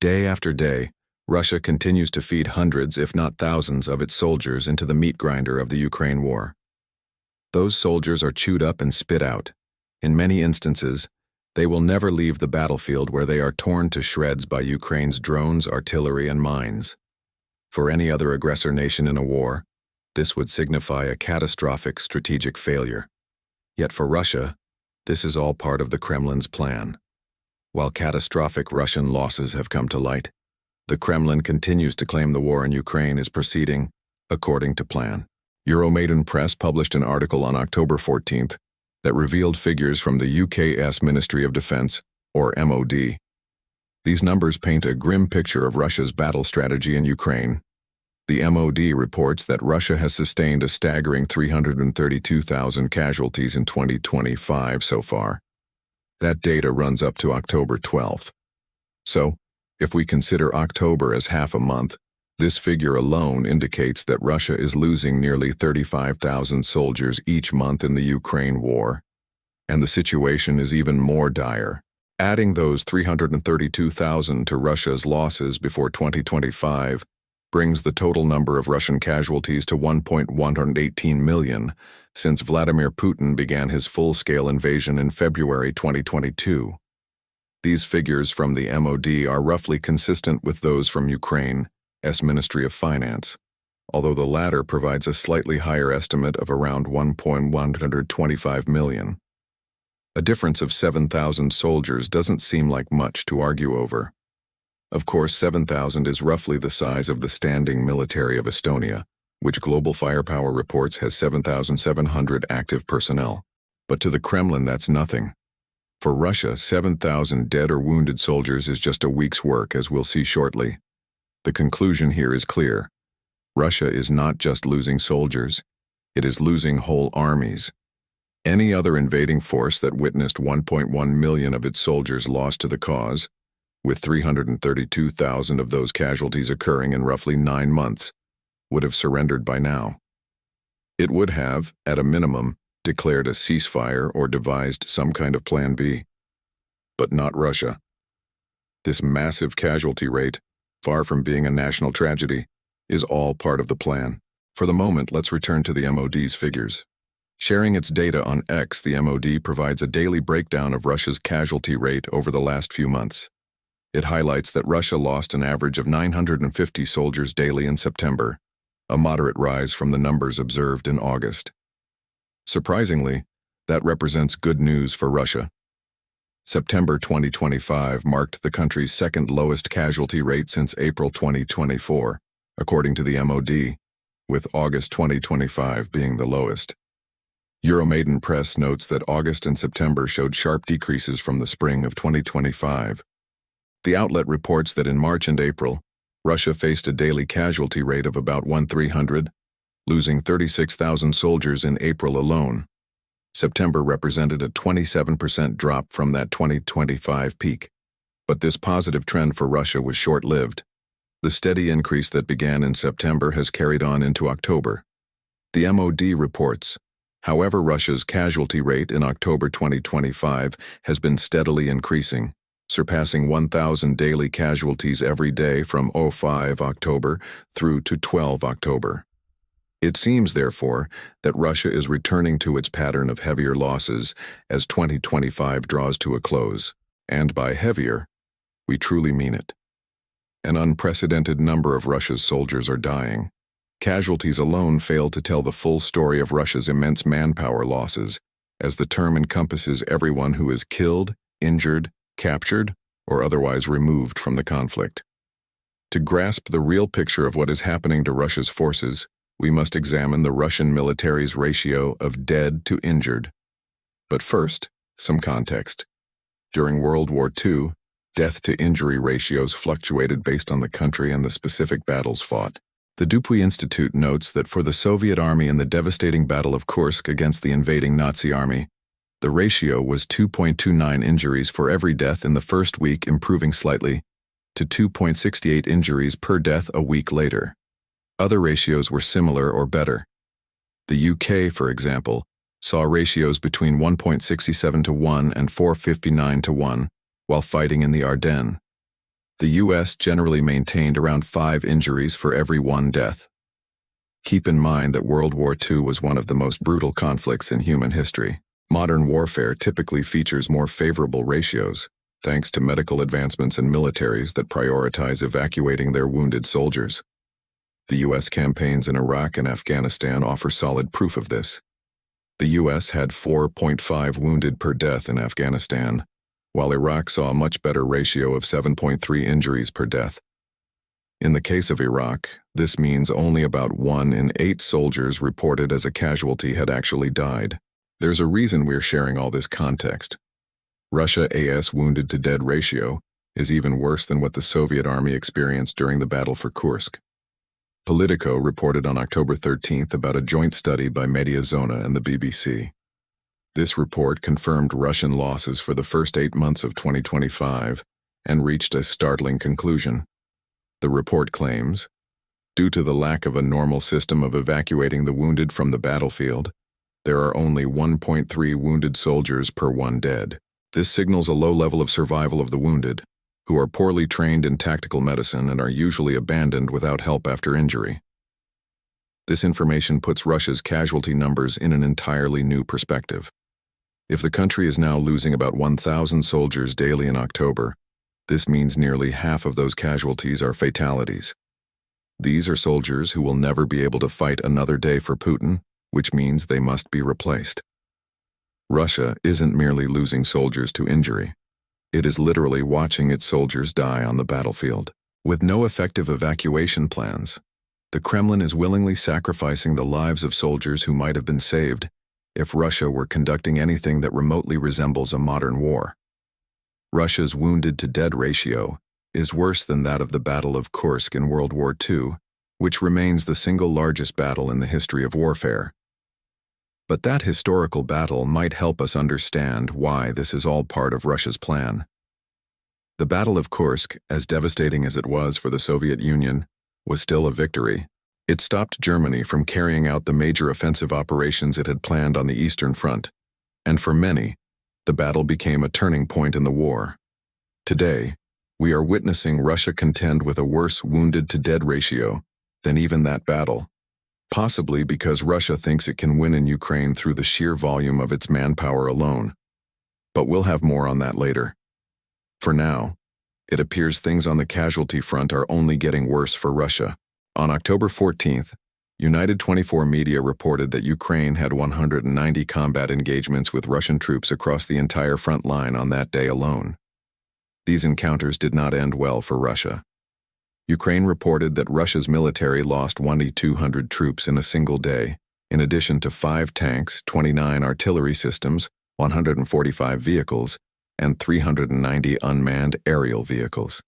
Day after day, Russia continues to feed hundreds, if not thousands, of its soldiers into the meat grinder of the Ukraine war. Those soldiers are chewed up and spit out. In many instances, they will never leave the battlefield, where they are torn to shreds by Ukraine's drones, artillery, and mines. For any other aggressor nation in a war, this would signify a catastrophic strategic failure. Yet for Russia, this is all part of the Kremlin's plan. While catastrophic Russian losses have come to light, the Kremlin continues to claim the war in Ukraine is proceeding according to plan. Euromaidan Press published an article on October 14th that revealed figures from the UK's Ministry of Defence, or MOD. These numbers paint a grim picture of Russia's battle strategy in Ukraine. The MOD reports that Russia has sustained a staggering 332,000 casualties in 2025 so far. That data runs up to October 12th. So, if we consider October as half a month, this figure alone indicates that Russia is losing nearly 35,000 soldiers each month in the Ukraine war. And the situation is even more dire. Adding those 332,000 to Russia's losses before 2025 brings the total number of Russian casualties to 1.118 million since Vladimir Putin began his full-scale invasion in February 2022. These figures from the MOD are roughly consistent with those from Ukraine's Ministry of Finance, although the latter provides a slightly higher estimate of around 1.125 million. A difference of 7,000 soldiers doesn't seem like much to argue over. Of course, 7,000 is roughly the size of the standing military of Estonia, which Global Firepower reports has 7,700 active personnel. But to the Kremlin, that's nothing. For Russia, 7,000 dead or wounded soldiers is just a week's work, as we'll see shortly. The conclusion here is clear. Russia is not just losing soldiers, it is losing whole armies. Any other invading force that witnessed 1.1 million of its soldiers lost to the cause, with 332,000 of those casualties occurring in roughly 9 months, would have surrendered by now. It would have, at a minimum, declared a ceasefire or devised some kind of plan B. But not Russia. This massive casualty rate, far from being a national tragedy, is all part of the plan. For the moment, let's return to the MOD's figures. Sharing its data on X, the MOD provides a daily breakdown of Russia's casualty rate over the last few months. It highlights that Russia lost an average of 950 soldiers daily in September, a moderate rise from the numbers observed in August. Surprisingly, that represents good news for Russia. September 2025 marked the country's second lowest casualty rate since April 2024, according to the MOD, with August 2025 being the lowest. Euromaidan Press notes that August and September showed sharp decreases from the spring of 2025. The outlet reports that in March and April, Russia faced a daily casualty rate of about 1,300, losing 36,000 soldiers in April alone. September represented a 27% drop from that 2025 peak. But this positive trend for Russia was short-lived. The steady increase that began in September has carried on into October. The MOD reports, however, Russia's casualty rate in October 2025 has been steadily increasing, surpassing 1,000 daily casualties every day from 5 October through to 12 October. It seems, therefore, that Russia is returning to its pattern of heavier losses as 2025 draws to a close, and by heavier, we truly mean it. An unprecedented number of Russia's soldiers are dying. Casualties alone fail to tell the full story of Russia's immense manpower losses, as the term encompasses everyone who is killed, injured, captured, or otherwise removed from the conflict. To grasp the real picture of what is happening to Russia's forces, we must examine the Russian military's ratio of dead to injured. But first, some context. During World War II, death-to-injury ratios fluctuated based on the country and the specific battles fought. The Dupuy Institute notes that for the Soviet Army in the devastating Battle of Kursk against the invading Nazi army, the ratio was 2.29 injuries for every death in the first week, improving slightly to 2.68 injuries per death a week later. Other ratios were similar or better. The UK, for example, saw ratios between 1.67 to 1 and 4.59 to 1 while fighting in the Ardennes. The U.S. generally maintained around 5 injuries for every 1 death. Keep in mind that World War II was one of the most brutal conflicts in human history. Modern warfare typically features more favorable ratios, thanks to medical advancements and militaries that prioritize evacuating their wounded soldiers. The U.S. campaigns in Iraq and Afghanistan offer solid proof of this. The U.S. had 4.5 wounded per death in Afghanistan, while Iraq saw a much better ratio of 7.3 injuries per death. In the case of Iraq, this means only about 1 in 8 soldiers reported as a casualty had actually died. There's a reason we're sharing all this context. Russia-AS wounded-to-dead ratio is even worse than what the Soviet army experienced during the battle for Kursk. Politico reported on October 13th about a joint study by Mediazona and the BBC. This report confirmed Russian losses for the first 8 months of 2025 and reached a startling conclusion. The report claims, due to the lack of a normal system of evacuating the wounded from the battlefield, there are only 1.3 wounded soldiers per 1 dead. This signals a low level of survival of the wounded, who are poorly trained in tactical medicine and are usually abandoned without help after injury. This information puts Russia's casualty numbers in an entirely new perspective. If the country is now losing about 1,000 soldiers daily in October, this means nearly half of those casualties are fatalities. These are soldiers who will never be able to fight another day for Putin, which means they must be replaced. Russia isn't merely losing soldiers to injury. It is literally watching its soldiers die on the battlefield. With no effective evacuation plans, the Kremlin is willingly sacrificing the lives of soldiers who might have been saved if Russia were conducting anything that remotely resembles a modern war. Russia's wounded-to-dead ratio is worse than that of the Battle of Kursk in World War II, which remains the single largest battle in the history of warfare. But that historical battle might help us understand why this is all part of Russia's plan. The Battle of Kursk, as devastating as it was for the Soviet Union, was still a victory. It stopped Germany from carrying out the major offensive operations it had planned on the Eastern Front, and for many, the battle became a turning point in the war. Today, we are witnessing Russia contend with a worse wounded-to-dead ratio than even that battle, possibly because Russia thinks it can win in Ukraine through the sheer volume of its manpower alone. But we'll have more on that later. For now, it appears things on the casualty front are only getting worse for Russia. On October 14th, United 24 media reported that Ukraine had 190 combat engagements with Russian troops across the entire front line on that day alone. These encounters did not end well for Russia. Ukraine reported that Russia's military lost 2,200 troops in a single day, in addition to 5 tanks, 29 artillery systems, 145 vehicles, and 390 unmanned aerial vehicles.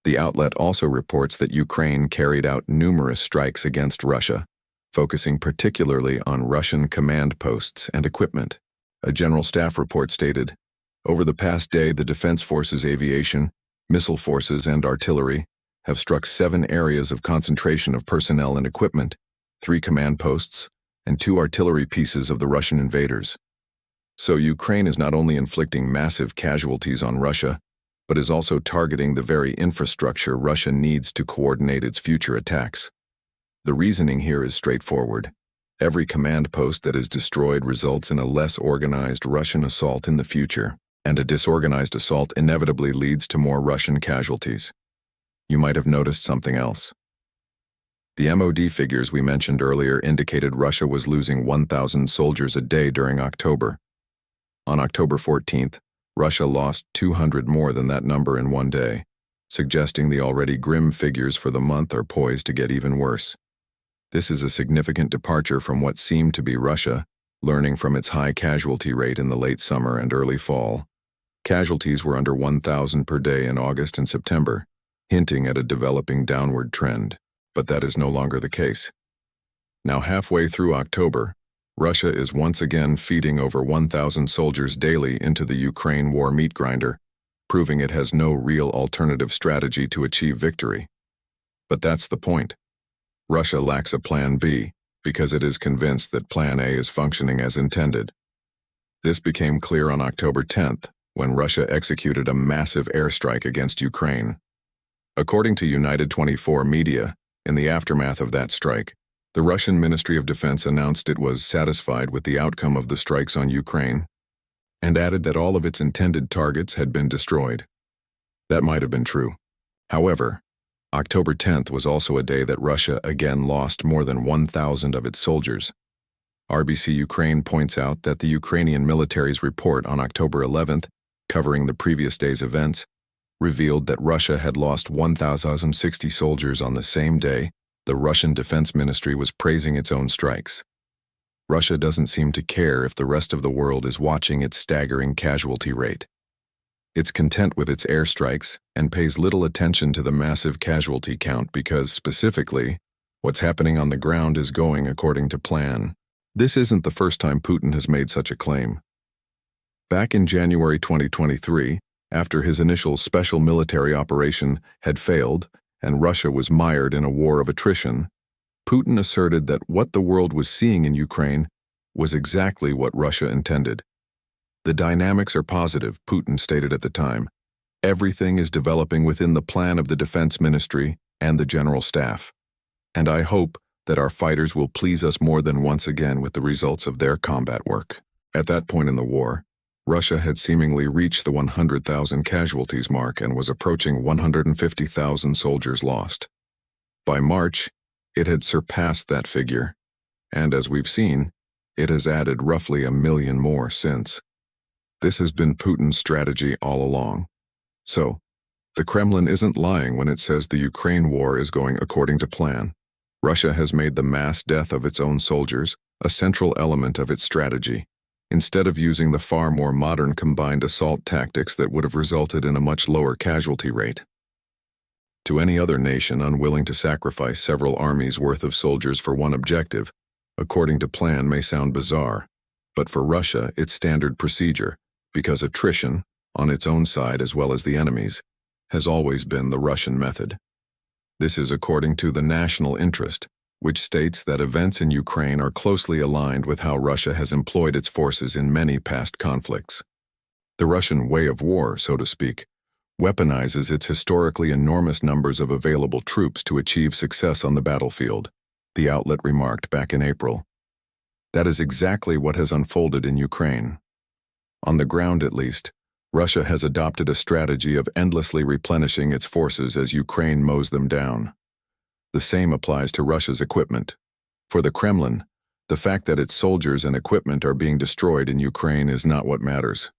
The outlet also reports that Ukraine carried out numerous strikes against Russia, focusing particularly on Russian command posts and equipment. A general staff report stated, "Over the past day, the Defense Forces aviation, missile forces, and artillery have struck 7 areas of concentration of personnel and equipment, 3 command posts, and 2 artillery pieces of the Russian invaders." So Ukraine is not only inflicting massive casualties on Russia, but is also targeting the very infrastructure Russia needs to coordinate its future attacks. The reasoning here is straightforward. Every command post that is destroyed results in a less organized Russian assault in the future, and a disorganized assault inevitably leads to more Russian casualties. You might have noticed something else. The MOD figures we mentioned earlier indicated Russia was losing 1,000 soldiers a day during October. On October 14th, Russia lost 200 more than that number in one day, suggesting the already grim figures for the month are poised to get even worse. This is a significant departure from what seemed to be Russia, learning from its high casualty rate in the late summer and early fall. Casualties were under 1,000 per day in August and September, hinting at a developing downward trend, but that is no longer the case. Now halfway through October, Russia is once again feeding over 1,000 soldiers daily into the Ukraine war meat grinder, proving it has no real alternative strategy to achieve victory. But that's the point. Russia lacks a plan B, because it is convinced that plan A is functioning as intended. This became clear on October 10th, when Russia executed a massive airstrike against Ukraine. According to United 24 media, in the aftermath of that strike, the Russian Ministry of Defense announced it was satisfied with the outcome of the strikes on Ukraine and added that all of its intended targets had been destroyed. That might have been true. However, October 10th was also a day that Russia again lost more than 1,000 of its soldiers. RBC Ukraine points out that the Ukrainian military's report on October 11th, covering the previous day's events, revealed that Russia had lost 1,060 soldiers on the same day. The Russian Defense Ministry was praising its own strikes. Russia doesn't seem to care if the rest of the world is watching its staggering casualty rate. It's content with its airstrikes and pays little attention to the massive casualty count because, specifically, what's happening on the ground is going according to plan. This isn't the first time Putin has made such a claim. Back in January 2023, after his initial special military operation had failed and Russia was mired in a war of attrition, Putin asserted that what the world was seeing in Ukraine was exactly what Russia intended. The dynamics are positive, Putin stated at the time. Everything is developing within the plan of the Defense Ministry and the General Staff. And I hope that our fighters will please us more than once again with the results of their combat work. At that point in the war, Russia had seemingly reached the 100,000 casualties mark and was approaching 150,000 soldiers lost. By March, it had surpassed that figure, and as we've seen, it has added roughly 1 million more since. This has been Putin's strategy all along. So, the Kremlin isn't lying when it says the Ukraine war is going according to plan. Russia has made the mass death of its own soldiers a central element of its strategy, instead of using the far more modern combined assault tactics that would have resulted in a much lower casualty rate. To any other nation unwilling to sacrifice several armies' worth of soldiers for one objective, according to plan may sound bizarre, but for Russia it's standard procedure, because attrition, on its own side as well as the enemy's, has always been the Russian method. This is according to the national interest, which states that events in Ukraine are closely aligned with how Russia has employed its forces in many past conflicts. The Russian way of war, so to speak, weaponizes its historically enormous numbers of available troops to achieve success on the battlefield, the outlet remarked back in April. That is exactly what has unfolded in Ukraine. On the ground, at least, Russia has adopted a strategy of endlessly replenishing its forces as Ukraine mows them down. The same applies to Russia's equipment. For the Kremlin, the fact that its soldiers and equipment are being destroyed in Ukraine is not what matters.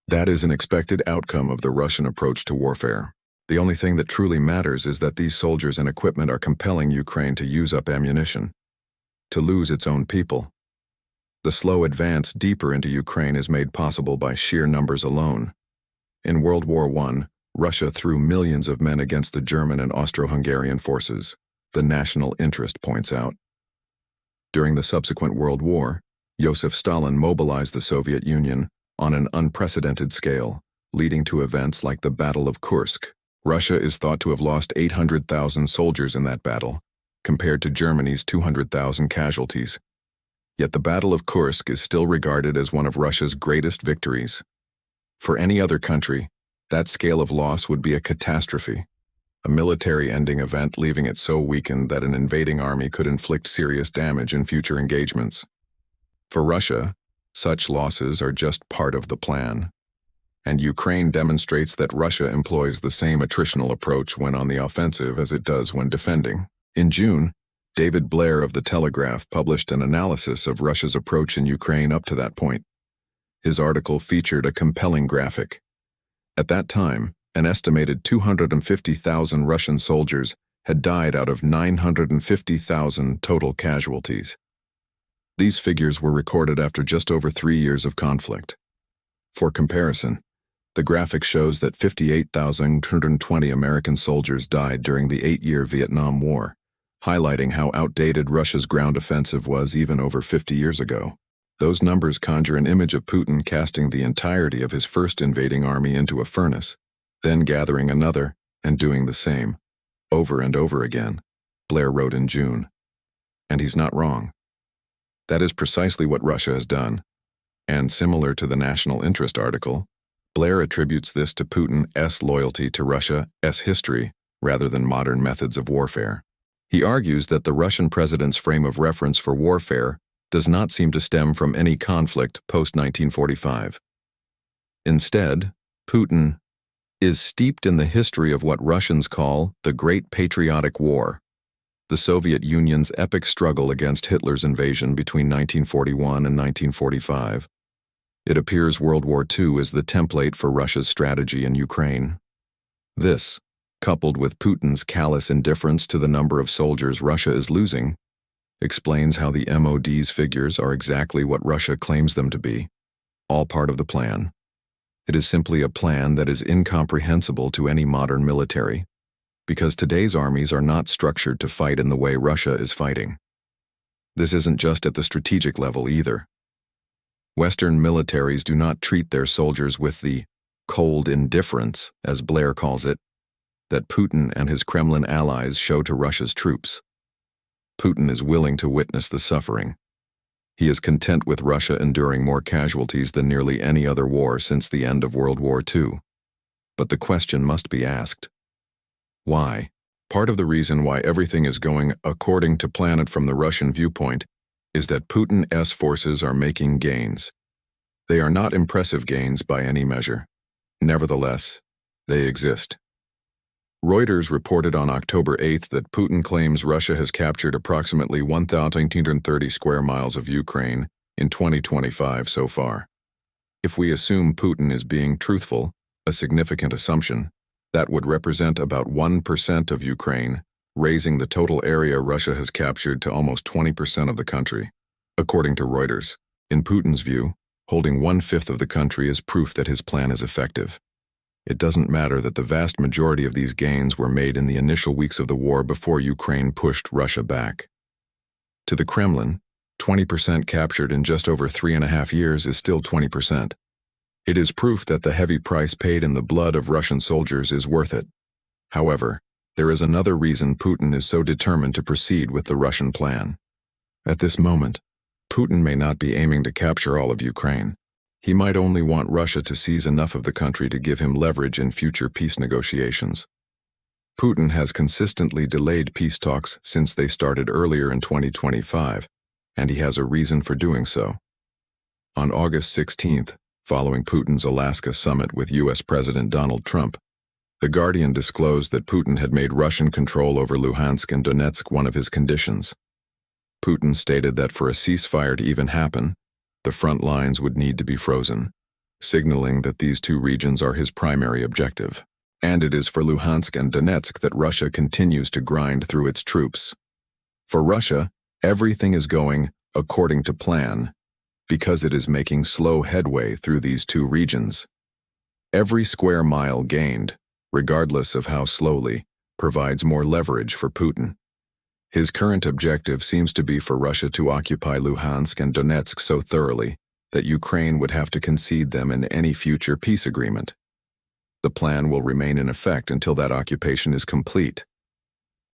That is an expected outcome of the Russian approach to warfare. The only thing that truly matters is that these soldiers and equipment are compelling Ukraine to use up ammunition, to lose its own people. The slow advance deeper into Ukraine is made possible by sheer numbers alone. In World War I, Russia threw millions of men against the German and Austro-Hungarian forces, the national interest points out. During the subsequent World War, Joseph Stalin mobilized the Soviet Union on an unprecedented scale, leading to events like the Battle of Kursk. Russia is thought to have lost 800,000 soldiers in that battle, compared to Germany's 200,000 casualties. Yet the Battle of Kursk is still regarded as one of Russia's greatest victories. For any other country, that scale of loss would be a catastrophe, a military-ending event leaving it so weakened that an invading army could inflict serious damage in future engagements. For Russia, such losses are just part of the plan. And Ukraine demonstrates that Russia employs the same attritional approach when on the offensive as it does when defending. In June, David Blair of The Telegraph published an analysis of Russia's approach in Ukraine up to that point. His article featured a compelling graphic. At that time, an estimated 250,000 Russian soldiers had died out of 950,000 total casualties. These figures were recorded after just over 3 years of conflict. For comparison, the graphic shows that 58,220 American soldiers died during the 8-year Vietnam War, highlighting how outdated Russia's ground offensive was even over 50 years ago. Those numbers conjure an image of Putin casting the entirety of his first invading army into a furnace, then gathering another and doing the same, over and over again, Blair wrote in June. And he's not wrong. That is precisely what Russia has done, and similar to the national interest article, Blair attributes this to Putin's loyalty to Russia's history rather than modern methods of warfare. He argues that the Russian president's frame of reference for warfare does not seem to stem from any conflict post-1945. Instead, Putin is steeped in the history of what Russians call the Great Patriotic War, the Soviet Union's epic struggle against Hitler's invasion between 1941 and 1945. It appears World War II is the template for Russia's strategy in Ukraine. This, coupled with Putin's callous indifference to the number of soldiers Russia is losing, explains how the MOD's figures are exactly what Russia claims them to be, all part of the plan. It is simply a plan that is incomprehensible to any modern military, because today's armies are not structured to fight in the way Russia is fighting. This isn't just at the strategic level either. Western militaries do not treat their soldiers with the cold indifference, as Blair calls it, that Putin and his Kremlin allies show to Russia's troops. Putin is willing to witness the suffering. He is content with Russia enduring more casualties than nearly any other war since the end of World War II. But the question must be asked: why? Part of the reason why everything is going according to plan from the Russian viewpoint is that Putin's forces are making gains. They are not impressive gains by any measure. Nevertheless, they exist. Reuters reported on October 8 that Putin claims Russia has captured approximately 1,930 square miles of Ukraine in 2025 so far. If we assume Putin is being truthful, a significant assumption, that would represent about 1% of Ukraine, raising the total area Russia has captured to almost 20% of the country. According to Reuters, in Putin's view, holding 1/5 of the country is proof that his plan is effective. It doesn't matter that the vast majority of these gains were made in the initial weeks of the war before Ukraine pushed Russia back. To the Kremlin, 20% captured in just over 3.5 years is still 20%. It is proof that the heavy price paid in the blood of Russian soldiers is worth it. However, there is another reason Putin is so determined to proceed with the Russian plan. At this moment, Putin may not be aiming to capture all of Ukraine. He might only want Russia to seize enough of the country to give him leverage in future peace negotiations. Putin has consistently delayed peace talks since they started earlier in 2025, and he has a reason for doing so. On August 16th, following Putin's Alaska summit with U.S. President Donald Trump, The Guardian disclosed that Putin had made Russian control over Luhansk and Donetsk one of his conditions. Putin stated that for a ceasefire to even happen, the front lines would need to be frozen, signaling that these two regions are his primary objective. And it is for Luhansk and Donetsk that Russia continues to grind through its troops. For Russia, everything is going according to plan, because it is making slow headway through these two regions. Every square mile gained, regardless of how slowly, provides more leverage for Putin. His current objective seems to be for Russia to occupy Luhansk and Donetsk so thoroughly that Ukraine would have to concede them in any future peace agreement. The plan will remain in effect until that occupation is complete.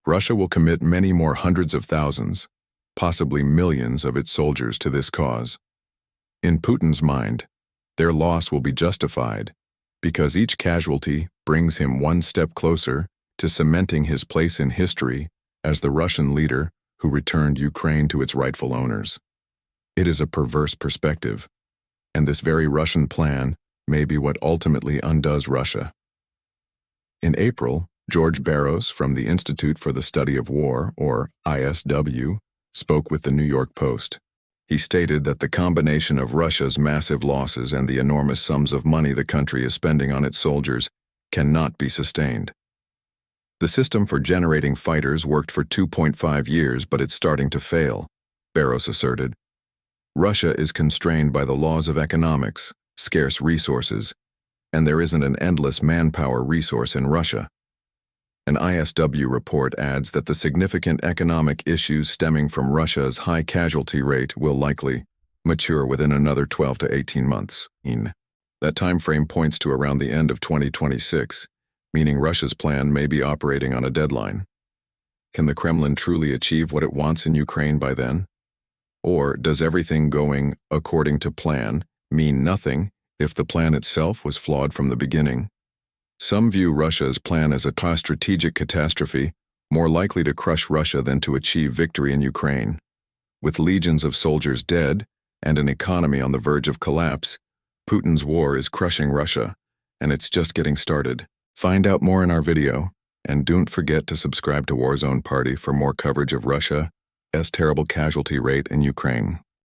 Russia will commit many more hundreds of thousands, possibly millions of its soldiers to this cause. In Putin's mind, their loss will be justified because each casualty brings him one step closer to cementing his place in history as the Russian leader who returned Ukraine to its rightful owners. It is a perverse perspective, and this very Russian plan may be what ultimately undoes Russia. In April, George Barros from the Institute for the Study of War, or ISW, spoke with the New York Post. He stated that the combination of Russia's massive losses and the enormous sums of money the country is spending on its soldiers cannot be sustained. The system for generating fighters worked for 2.5 years, but it's starting to fail, Barros asserted. Russia is constrained by the laws of economics, scarce resources, and there isn't an endless manpower resource in Russia. An ISW report adds that the significant economic issues stemming from Russia's high casualty rate will likely mature within another 12 to 18 months. That time frame points to around the end of 2026, meaning Russia's plan may be operating on a deadline. Can the Kremlin truly achieve what it wants in Ukraine by then? Or does everything going according to plan mean nothing if the plan itself was flawed from the beginning? Some view Russia's plan as a strategic catastrophe, more likely to crush Russia than to achieve victory in Ukraine. With legions of soldiers dead and an economy on the verge of collapse, Putin's war is crushing Russia, and it's just getting started. Find out more in our video, and don't forget to subscribe to Warzone Party for more coverage of Russia's terrible casualty rate in Ukraine.